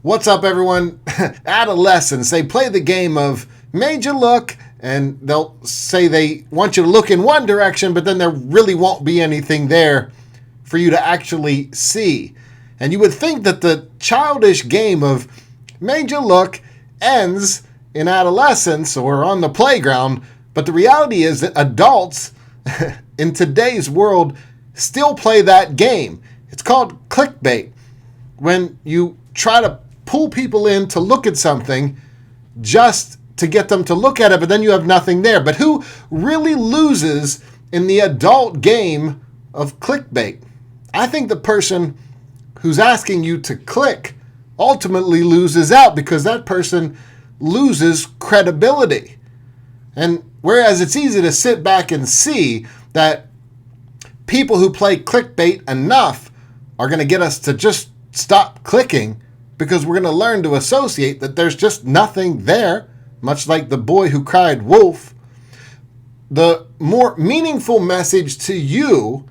What's up, everyone? Adolescents, they play the game of made you look, and they'll say they want you to look in one direction, but then there really won't be anything there for you to actually see. And you would think that the childish game of made you look ends in adolescence or on the playground, but the reality is that adults in today's world still play that game. It's called clickbait. When you try to pull people in to look at something just to get them to look at it, but then you have nothing there. But who really loses in the adult game of clickbait? I think the person who's asking you to click ultimately loses out, because that person loses credibility. And whereas it's easy to sit back and see that people who play clickbait enough are going to get us to just stop clicking, because we're going to learn to associate that there's just nothing there, much like the boy who cried wolf. The more meaningful message to you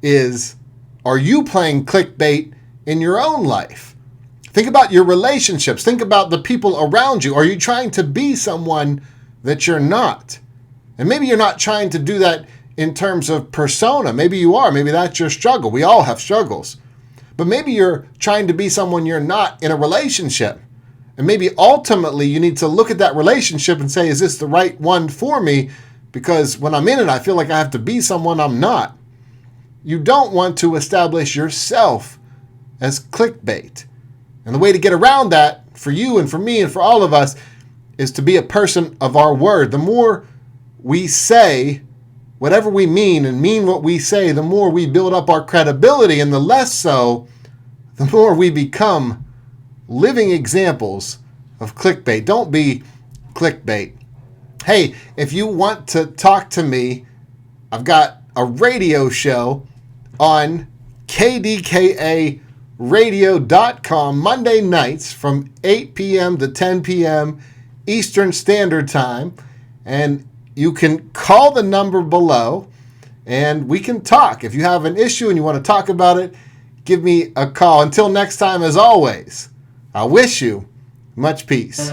is, are you playing clickbait in your own life? Think about your relationships. Think about the people around you. Are you trying to be someone that you're not? And maybe you're not trying to do that in terms of persona. Maybe you are. Maybe that's your struggle. We all have struggles. But maybe you're trying to be someone you're not in a relationship. And maybe ultimately you need to look at that relationship and say, is this the right one for me? Because when I'm in it, I feel like I have to be someone I'm not. You don't want to establish yourself as clickbait. And the way to get around that for you and for me and for all of us is to be a person of our word. The more we say whatever we mean and mean what we say, the more we build up our credibility, and the less so, the more we become living examples of clickbait. Don't be clickbait. Hey, if you want to talk to me, I've got a radio show on kdkaradio.com Monday nights from 8 p.m. to 10 p.m. Eastern Standard Time. And you can call the number below and we can talk. If you have an issue and you want to talk about it, give me a call. Until next time, as always, I wish you much peace.